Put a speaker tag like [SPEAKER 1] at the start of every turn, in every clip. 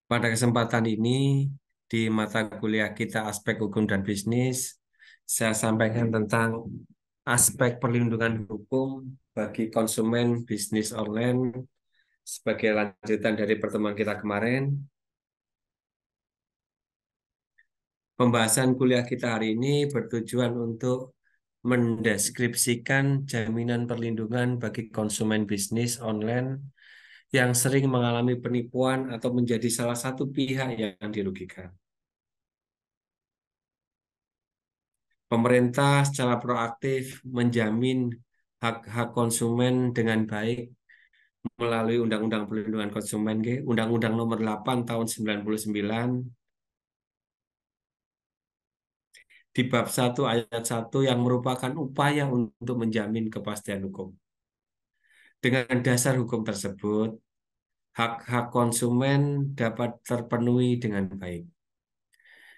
[SPEAKER 1] Pada kesempatan ini, di mata kuliah kita aspek hukum dan bisnis, saya sampaikan tentang aspek perlindungan hukum bagi konsumen bisnis online sebagai lanjutan dari pertemuan kita kemarin. Pembahasan kuliah kita hari ini bertujuan untuk mendeskripsikan jaminan perlindungan bagi konsumen bisnis online yang sering mengalami penipuan atau menjadi salah satu pihak yang dirugikan. Pemerintah secara proaktif menjamin hak-hak konsumen dengan baik melalui Undang-Undang Perlindungan Konsumen, Undang-Undang Nomor 8 Tahun 99, di bab 1 ayat 1 yang merupakan upaya untuk menjamin kepastian hukum. Dengan dasar hukum tersebut, hak-hak konsumen dapat terpenuhi dengan baik.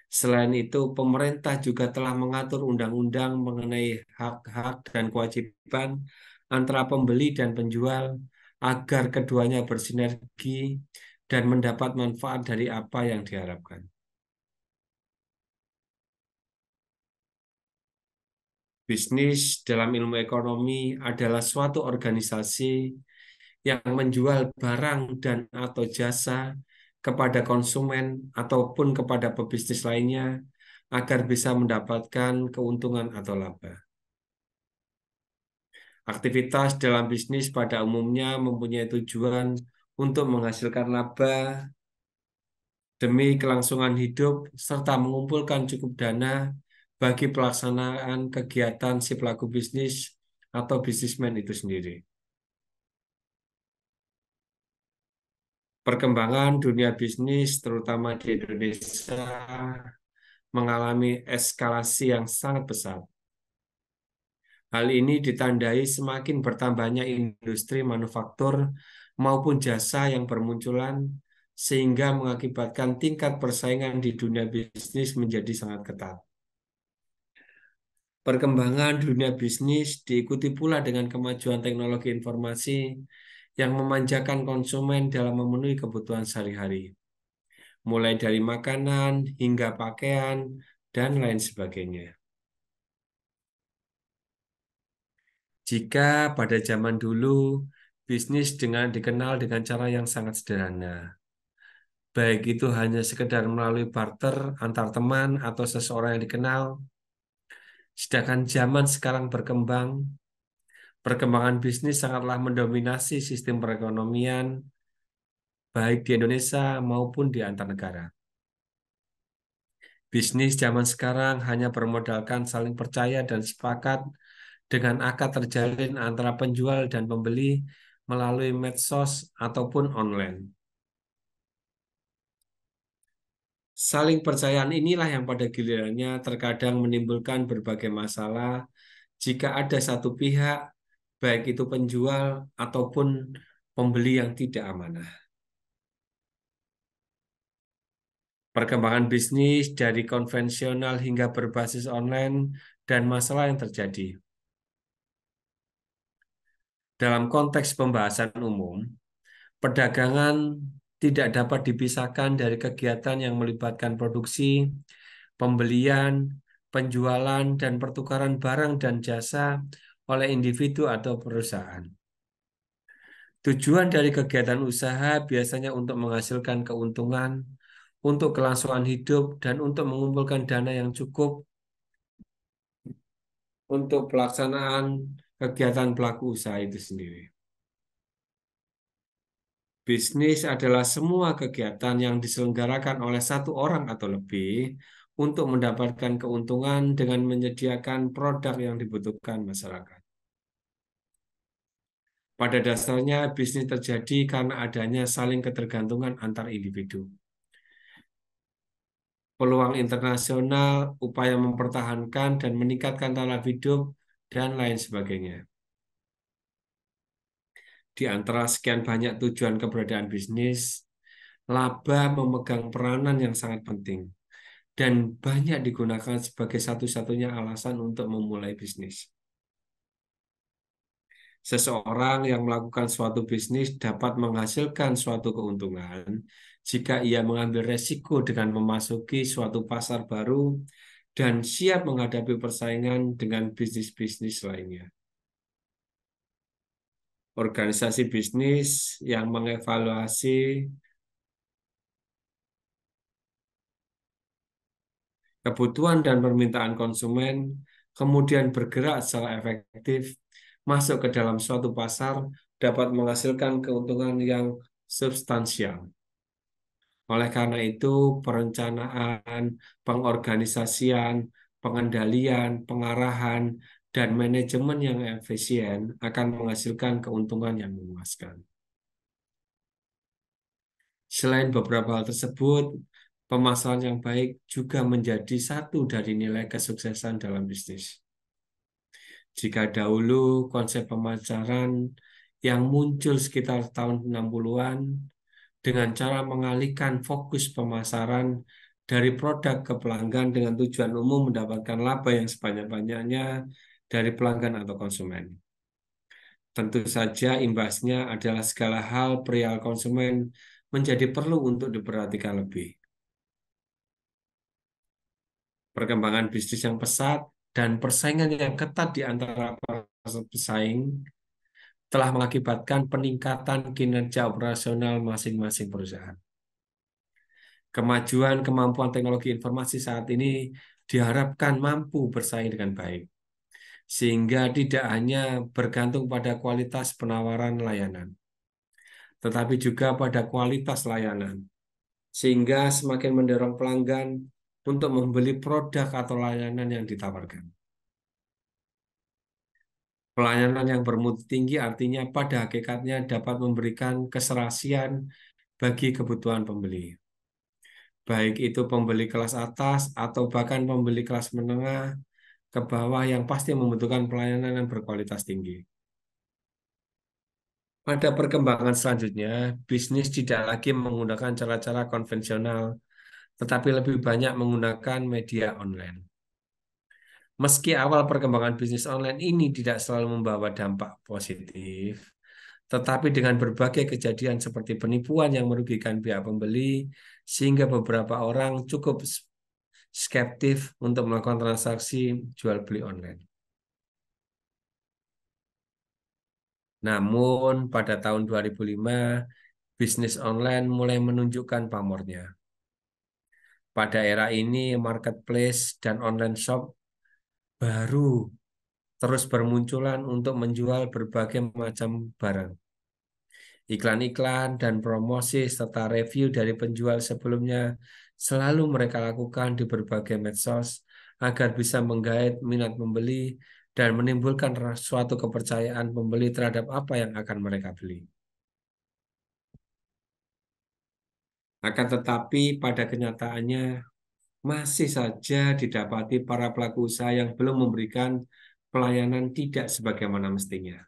[SPEAKER 1] Selain itu, pemerintah juga telah mengatur undang-undang mengenai hak-hak dan kewajiban antara pembeli dan penjual agar keduanya bersinergi dan mendapat manfaat dari apa yang diharapkan. Bisnis dalam ilmu ekonomi adalah suatu organisasi yang menjual barang dan atau jasa kepada konsumen ataupun kepada pebisnis lainnya agar bisa mendapatkan keuntungan atau laba. Aktivitas dalam bisnis pada umumnya mempunyai tujuan untuk menghasilkan laba demi kelangsungan hidup serta mengumpulkan cukup dana bagi pelaksanaan kegiatan si pelaku bisnis atau bisnismen itu sendiri. Perkembangan dunia bisnis, terutama di Indonesia, mengalami eskalasi yang sangat pesat. Hal ini ditandai semakin bertambahnya industri manufaktur maupun jasa yang bermunculan, sehingga mengakibatkan tingkat persaingan di dunia bisnis menjadi sangat ketat. Perkembangan dunia bisnis diikuti pula dengan kemajuan teknologi informasi yang memanjakan konsumen dalam memenuhi kebutuhan sehari-hari, mulai dari makanan hingga pakaian dan lain sebagainya. Jika pada zaman dulu bisnis dikenal dengan cara yang sangat sederhana, baik itu hanya sekedar melalui barter antar teman atau seseorang yang dikenal, sedangkan zaman sekarang berkembang, perkembangan bisnis sangatlah mendominasi sistem perekonomian baik di Indonesia maupun di antar negara. Bisnis zaman sekarang hanya bermodalkan saling percaya dan sepakat dengan akad terjalin antara penjual dan pembeli melalui medsos ataupun online. Saling percayaan inilah yang pada gilirannya terkadang menimbulkan berbagai masalah jika ada satu pihak, baik itu penjual ataupun pembeli yang tidak amanah. Perkembangan bisnis dari konvensional hingga berbasis online dan masalah yang terjadi. Dalam konteks pembahasan umum, perdagangan tidak dapat dipisahkan dari kegiatan yang melibatkan produksi, pembelian, penjualan, dan pertukaran barang dan jasa oleh individu atau perusahaan. Tujuan dari kegiatan usaha biasanya untuk menghasilkan keuntungan, untuk kelangsungan hidup, dan untuk mengumpulkan dana yang cukup untuk pelaksanaan kegiatan pelaku usaha itu sendiri. Bisnis adalah semua kegiatan yang diselenggarakan oleh satu orang atau lebih untuk mendapatkan keuntungan dengan menyediakan produk yang dibutuhkan masyarakat. Pada dasarnya, bisnis terjadi karena adanya saling ketergantungan antar individu. Peluang internasional, upaya mempertahankan dan meningkatkan taraf hidup, dan lain sebagainya. Di antara sekian banyak tujuan keberadaan bisnis, laba memegang peranan yang sangat penting dan banyak digunakan sebagai satu-satunya alasan untuk memulai bisnis. Seseorang yang melakukan suatu bisnis dapat menghasilkan suatu keuntungan jika ia mengambil resiko dengan memasuki suatu pasar baru dan siap menghadapi persaingan dengan bisnis-bisnis lainnya. Organisasi bisnis yang mengevaluasi kebutuhan dan permintaan konsumen, kemudian bergerak secara efektif masuk ke dalam suatu pasar dapat menghasilkan keuntungan yang substansial. Oleh karena itu, perencanaan, pengorganisasian, pengendalian, pengarahan, dan manajemen yang efisien akan menghasilkan keuntungan yang memuaskan. Selain beberapa hal tersebut, pemasaran yang baik juga menjadi satu dari nilai kesuksesan dalam bisnis. Jika dahulu konsep pemasaran yang muncul sekitar tahun 60-an dengan cara mengalihkan fokus pemasaran dari produk ke pelanggan dengan tujuan umum mendapatkan laba yang sebanyak-banyaknya dari pelanggan atau konsumen. Tentu saja imbasnya adalah segala hal perihal konsumen menjadi perlu untuk diperhatikan lebih. Perkembangan bisnis yang pesat dan persaingan yang ketat di antara para pesaing telah mengakibatkan peningkatan kinerja operasional masing-masing perusahaan. Kemajuan kemampuan teknologi informasi saat ini diharapkan mampu bersaing dengan baik, sehingga tidak hanya bergantung pada kualitas penawaran layanan, tetapi juga pada kualitas layanan, sehingga semakin mendorong pelanggan untuk membeli produk atau layanan yang ditawarkan. Pelayanan yang bermutu tinggi artinya pada hakikatnya dapat memberikan keserasian bagi kebutuhan pembeli, baik itu pembeli kelas atas atau bahkan pembeli kelas menengah ke bawah yang pasti membutuhkan pelayanan yang berkualitas tinggi. Pada perkembangan selanjutnya, bisnis tidak lagi menggunakan cara-cara konvensional, tetapi lebih banyak menggunakan media online. Meski awal perkembangan bisnis online ini tidak selalu membawa dampak positif, tetapi dengan berbagai kejadian seperti penipuan yang merugikan pihak pembeli, sehingga beberapa orang cukup skeptif untuk melakukan transaksi jual beli online. Namun, pada tahun 2005, bisnis online mulai menunjukkan pamornya. Pada era ini, marketplace dan online shop baru terus bermunculan untuk menjual berbagai macam barang. Iklan-iklan dan promosi serta review dari penjual sebelumnya selalu mereka lakukan di berbagai medsos agar bisa menggait minat pembeli dan menimbulkan suatu kepercayaan pembeli terhadap apa yang akan mereka beli. Akan tetapi pada kenyataannya masih saja didapati para pelaku usaha yang belum memberikan pelayanan tidak sebagaimana mestinya.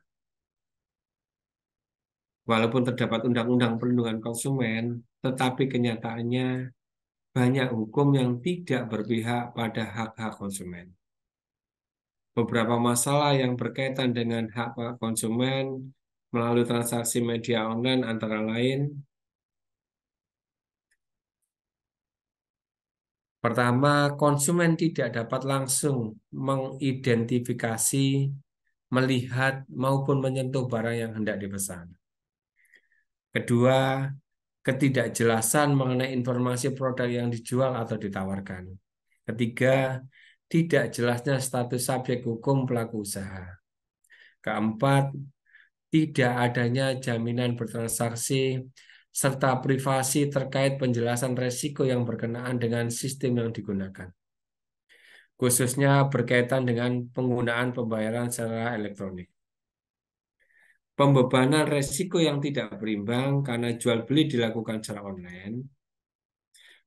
[SPEAKER 1] Walaupun terdapat undang-undang perlindungan konsumen, tetapi kenyataannya banyak hukum yang tidak berpihak pada hak-hak konsumen. Beberapa masalah yang berkaitan dengan hak konsumen melalui transaksi media online antara lain, pertama, konsumen tidak dapat langsung mengidentifikasi, melihat, maupun menyentuh barang yang hendak dipesan. Kedua, ketidakjelasan mengenai informasi produk yang dijual atau ditawarkan. Ketiga, tidak jelasnya status subjek hukum pelaku usaha. Keempat, tidak adanya jaminan bertransaksi serta privasi terkait penjelasan resiko yang berkenaan dengan sistem yang digunakan, khususnya berkaitan dengan penggunaan pembayaran secara elektronik. Pembebanan resiko yang tidak berimbang karena jual beli dilakukan secara online,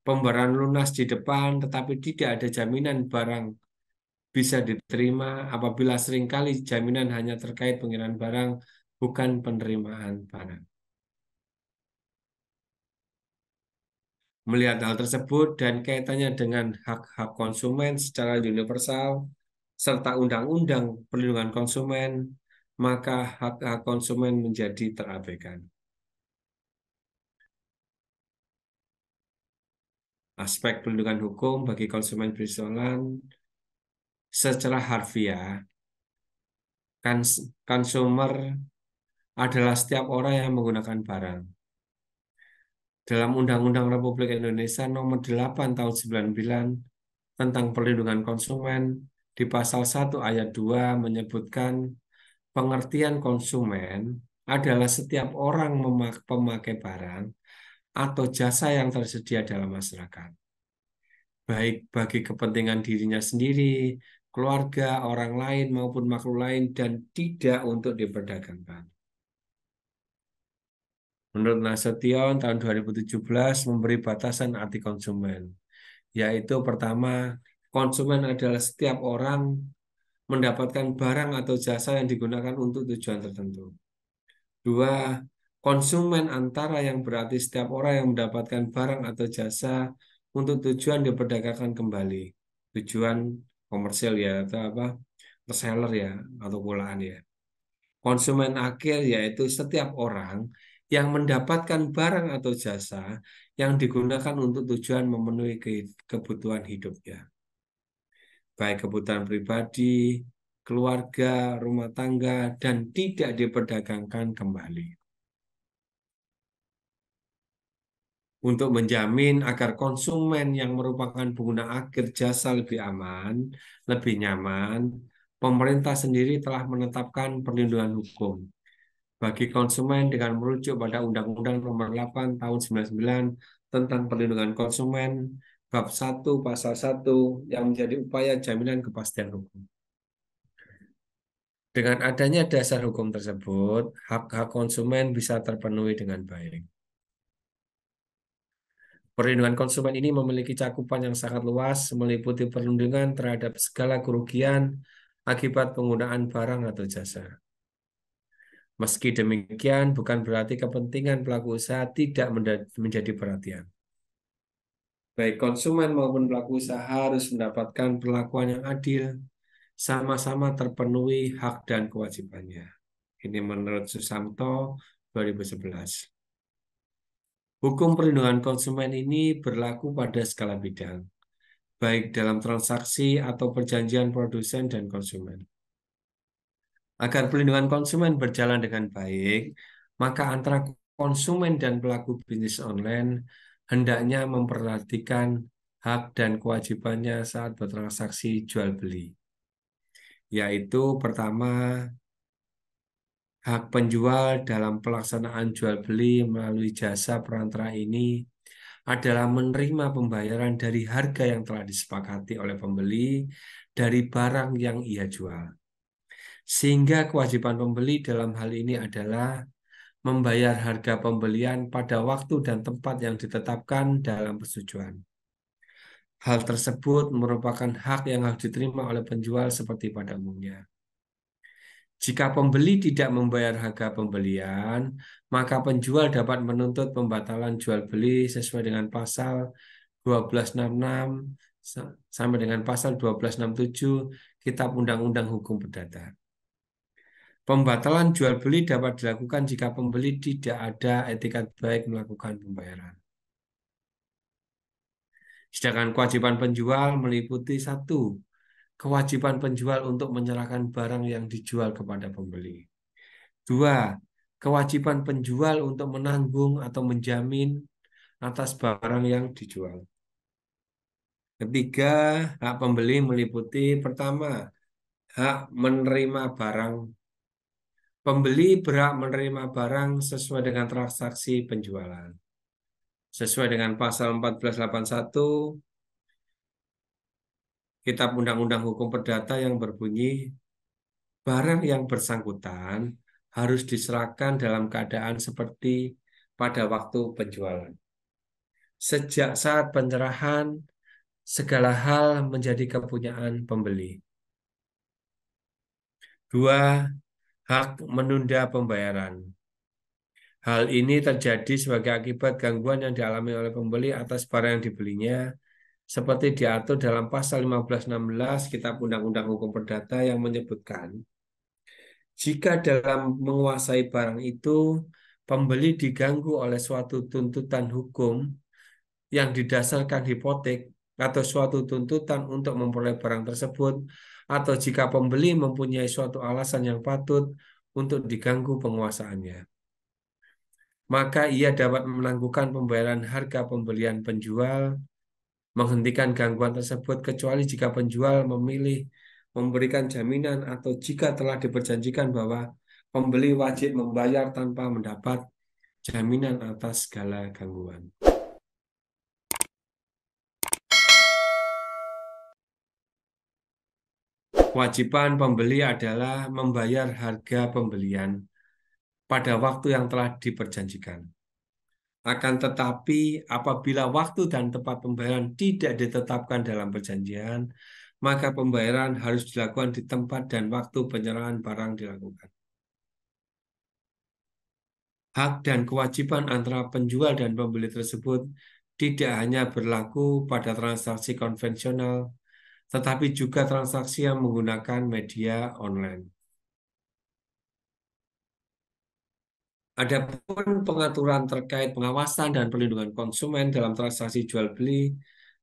[SPEAKER 1] pembayaran lunas di depan tetapi tidak ada jaminan barang bisa diterima apabila seringkali jaminan hanya terkait pengiriman barang bukan penerimaan barang. Melihat hal tersebut dan kaitannya dengan hak-hak konsumen secara universal serta undang-undang perlindungan konsumen, maka hak-hak konsumen menjadi terabaikan. Aspek perlindungan hukum bagi konsumen berjualan secara harfiah, konsumer adalah setiap orang yang menggunakan barang. Dalam Undang-Undang Republik Indonesia Nomor 8 Tahun 99 tentang perlindungan konsumen, di pasal 1 ayat 2 menyebutkan pengertian konsumen adalah setiap orang pemakai barang atau jasa yang tersedia dalam masyarakat, baik bagi kepentingan dirinya sendiri, keluarga, orang lain maupun makhluk lain, dan tidak untuk diperdagangkan. Menurut Nasution, tahun 2017 memberi batasan arti konsumen, yaitu pertama, konsumen adalah setiap orang mendapatkan barang atau jasa yang digunakan untuk tujuan tertentu. Dua, konsumen antara yang berarti setiap orang yang mendapatkan barang atau jasa untuk tujuan diperdagangkan kembali. Tujuan komersial ya, atau apa, reseller ya, atau kulaan ya. Konsumen akhir yaitu setiap orang yang mendapatkan barang atau jasa yang digunakan untuk tujuan memenuhi kebutuhan hidupnya, baik kebutuhan pribadi, keluarga, rumah tangga, dan tidak diperdagangkan kembali. Untuk menjamin agar konsumen yang merupakan pengguna akhir jasa lebih aman, lebih nyaman, pemerintah sendiri telah menetapkan perlindungan hukum bagi konsumen dengan merujuk pada Undang-Undang Nomor 8 Tahun 99 tentang perlindungan konsumen bab 1 pasal 1 yang menjadi upaya jaminan kepastian hukum. Dengan adanya dasar hukum tersebut, hak-hak konsumen bisa terpenuhi dengan baik. Perlindungan konsumen ini memiliki cakupan yang sangat luas, meliputi perlindungan terhadap segala kerugian akibat penggunaan barang atau jasa. Meski demikian, bukan berarti kepentingan pelaku usaha tidak menjadi perhatian. Baik konsumen maupun pelaku usaha harus mendapatkan perlakuan yang adil, sama-sama terpenuhi hak dan kewajibannya. Ini menurut Susanto 2011. Hukum perlindungan konsumen ini berlaku pada skala bidang, baik dalam transaksi atau perjanjian produsen dan konsumen. Agar perlindungan konsumen berjalan dengan baik, maka antara konsumen dan pelaku bisnis online hendaknya memperhatikan hak dan kewajibannya saat bertransaksi jual beli. Yaitu pertama, hak penjual dalam pelaksanaan jual beli melalui jasa perantara ini adalah menerima pembayaran dari harga yang telah disepakati oleh pembeli dari barang yang ia jual. Sehingga kewajiban pembeli dalam hal ini adalah membayar harga pembelian pada waktu dan tempat yang ditetapkan dalam persetujuan. Hal tersebut merupakan hak yang harus diterima oleh penjual seperti pada umumnya. Jika pembeli tidak membayar harga pembelian, maka penjual dapat menuntut pembatalan jual beli sesuai dengan pasal 1266 sampai dengan pasal 1267 Kitab Undang-Undang Hukum Perdata. Pembatalan jual beli dapat dilakukan jika pembeli tidak ada etikat baik melakukan pembayaran. Sedangkan kewajiban penjual meliputi satu, kewajiban penjual untuk menyerahkan barang yang dijual kepada pembeli. Dua, kewajiban penjual untuk menanggung atau menjamin atas barang yang dijual. Ketiga, hak pembeli meliputi pertama, hak menerima barang. Pembeli berhak menerima barang sesuai dengan transaksi penjualan. Sesuai dengan pasal 1481 Kitab Undang-Undang Hukum Perdata yang berbunyi, barang yang bersangkutan harus diserahkan dalam keadaan seperti pada waktu penjualan. Sejak saat penyerahan, segala hal menjadi kepunyaan pembeli. Dua, hak menunda pembayaran. Hal ini terjadi sebagai akibat gangguan yang dialami oleh pembeli atas barang yang dibelinya, seperti diatur dalam pasal 1516 Kitab Undang-Undang Hukum Perdata yang menyebutkan, jika dalam menguasai barang itu, pembeli diganggu oleh suatu tuntutan hukum yang didasarkan hipotek atau suatu tuntutan untuk memperoleh barang tersebut, atau jika pembeli mempunyai suatu alasan yang patut untuk diganggu penguasaannya, maka ia dapat menangguhkan pembayaran harga pembelian penjual, menghentikan gangguan tersebut kecuali jika penjual memilih memberikan jaminan atau jika telah diperjanjikan bahwa pembeli wajib membayar tanpa mendapat jaminan atas segala gangguan. Kewajiban pembeli adalah membayar harga pembelian pada waktu yang telah diperjanjikan. Akan tetapi, apabila waktu dan tempat pembayaran tidak ditetapkan dalam perjanjian, maka pembayaran harus dilakukan di tempat dan waktu penyerahan barang dilakukan. Hak dan kewajiban antara penjual dan pembeli tersebut tidak hanya berlaku pada transaksi konvensional, tetapi juga transaksi yang menggunakan media online. Adapun pengaturan terkait pengawasan dan perlindungan konsumen dalam transaksi jual beli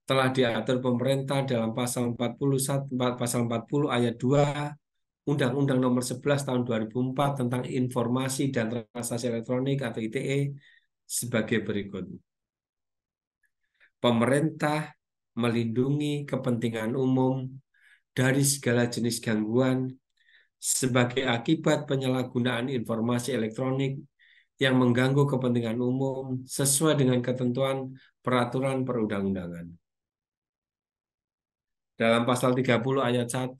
[SPEAKER 1] telah diatur pemerintah dalam pasal 41, pasal 40 ayat 2 Undang-Undang Nomor 11 Tahun 2004 tentang Informasi dan Transaksi Elektronik atau ITE sebagai berikut. Pemerintah melindungi kepentingan umum dari segala jenis gangguan sebagai akibat penyalahgunaan informasi elektronik yang mengganggu kepentingan umum sesuai dengan ketentuan peraturan perundang-undangan. Dalam pasal 30 ayat 1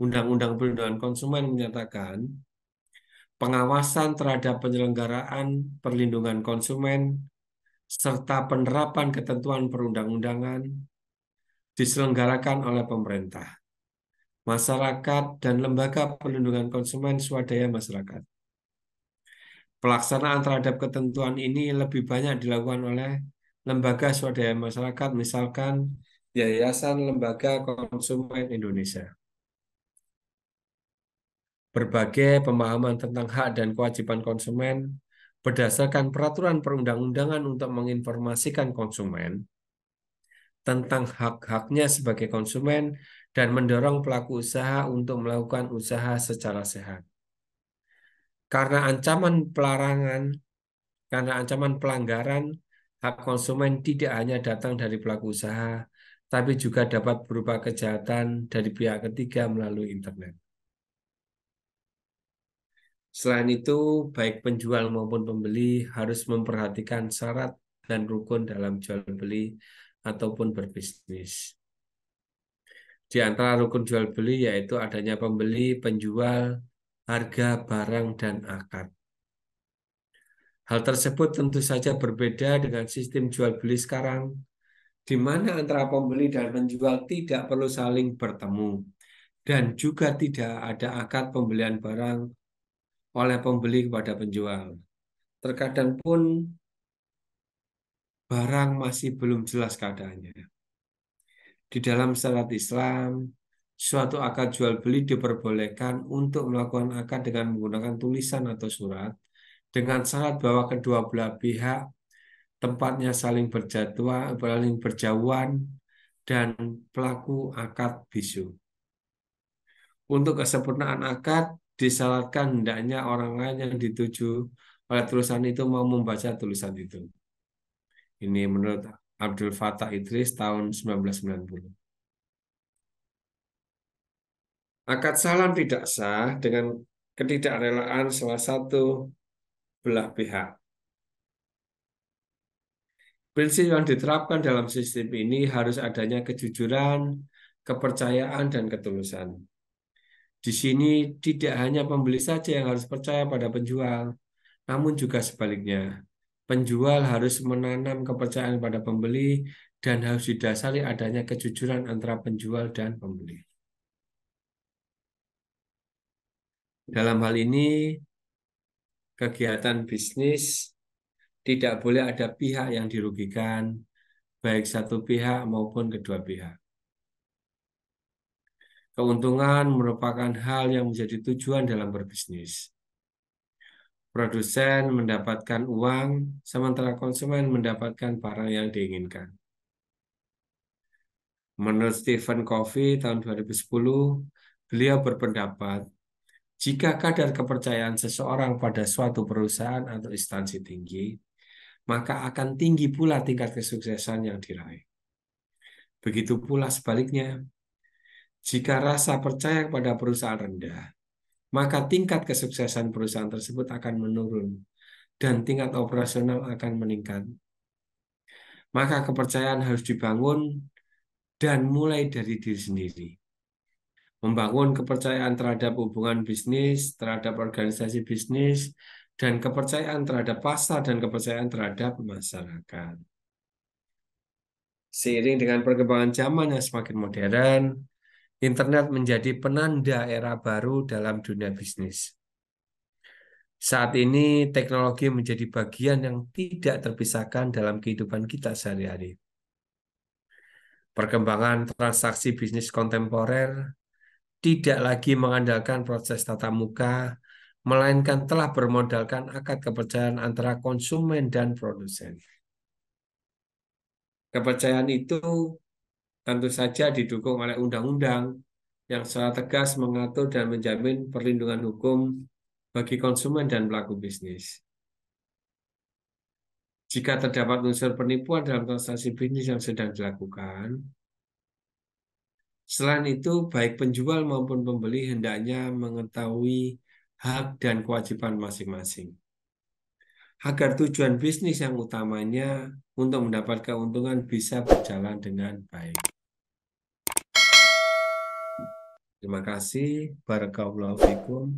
[SPEAKER 1] Undang-Undang Perlindungan Konsumen menyatakan pengawasan terhadap penyelenggaraan perlindungan konsumen serta penerapan ketentuan perundang-undangan diselenggarakan oleh pemerintah, masyarakat, dan lembaga perlindungan konsumen swadaya masyarakat. Pelaksanaan terhadap ketentuan ini lebih banyak dilakukan oleh lembaga swadaya masyarakat, misalkan Yayasan Lembaga Konsumen Indonesia. Berbagai pemahaman tentang hak dan kewajiban konsumen berdasarkan peraturan perundang-undangan untuk menginformasikan konsumen tentang hak-haknya sebagai konsumen dan mendorong pelaku usaha untuk melakukan usaha secara sehat. Karena ancaman pelarangan, karena ancaman pelanggaran, hak konsumen tidak hanya datang dari pelaku usaha, tapi juga dapat berupa kejahatan dari pihak ketiga melalui internet. Selain itu, baik penjual maupun pembeli harus memperhatikan syarat dan rukun dalam jual beli ataupun berbisnis. Di antara rukun jual beli yaitu adanya pembeli, penjual, harga, barang, dan akad. Hal tersebut tentu saja berbeda dengan sistem jual beli sekarang, di mana antara pembeli dan penjual tidak perlu saling bertemu, dan juga tidak ada akad pembelian barang oleh pembeli kepada penjual. Terkadang pun barang masih belum jelas keadaannya. Di dalam syariat Islam, suatu akad jual beli diperbolehkan untuk melakukan akad dengan menggunakan tulisan atau surat, dengan syarat bahwa kedua belah pihak tempatnya saling berjauhan, dan pelaku akad bisu. Untuk kesempurnaan akad, disyaratkan hendaknya orang lain yang dituju oleh tulisan itu mau membaca tulisan itu. Ini menurut Abdul Fattah Idris tahun 1990. Akad salam tidak sah dengan ketidakrelaan salah satu belah pihak. Prinsip yang diterapkan dalam sistem ini harus adanya kejujuran, kepercayaan, dan ketulusan. Di sini tidak hanya pembeli saja yang harus percaya pada penjual, namun juga sebaliknya. Penjual harus menanam kepercayaan pada pembeli dan harus didasari adanya kejujuran antara penjual dan pembeli. Dalam hal ini, kegiatan bisnis tidak boleh ada pihak yang dirugikan, baik satu pihak maupun kedua pihak. Keuntungan merupakan hal yang menjadi tujuan dalam berbisnis. Produsen mendapatkan uang, sementara konsumen mendapatkan barang yang diinginkan. Menurut Stephen Covey tahun 2010, beliau berpendapat, jika kadar kepercayaan seseorang pada suatu perusahaan atau instansi tinggi, maka akan tinggi pula tingkat kesuksesan yang diraih. Begitu pula sebaliknya, jika rasa percaya pada perusahaan rendah, maka tingkat kesuksesan perusahaan tersebut akan menurun dan tingkat operasional akan meningkat. Maka kepercayaan harus dibangun dan mulai dari diri sendiri. Membangun kepercayaan terhadap hubungan bisnis, terhadap organisasi bisnis, dan kepercayaan terhadap pasar dan kepercayaan terhadap masyarakat. Seiring dengan perkembangan zaman yang semakin modern, internet menjadi penanda era baru dalam dunia bisnis. Saat ini teknologi menjadi bagian yang tidak terpisahkan dalam kehidupan kita sehari-hari. Perkembangan transaksi bisnis kontemporer tidak lagi mengandalkan proses tatap muka, melainkan telah bermodalkan akad kepercayaan antara konsumen dan produsen. Kepercayaan itu tentu saja didukung oleh undang-undang yang secara tegas mengatur dan menjamin perlindungan hukum bagi konsumen dan pelaku bisnis. Jika terdapat unsur penipuan dalam transaksi bisnis yang sedang dilakukan, selain itu baik penjual maupun pembeli hendaknya mengetahui hak dan kewajiban masing-masing, agar tujuan bisnis yang utamanya untuk mendapat keuntungan bisa berjalan dengan baik. Terima kasih. Barakallahu fikum.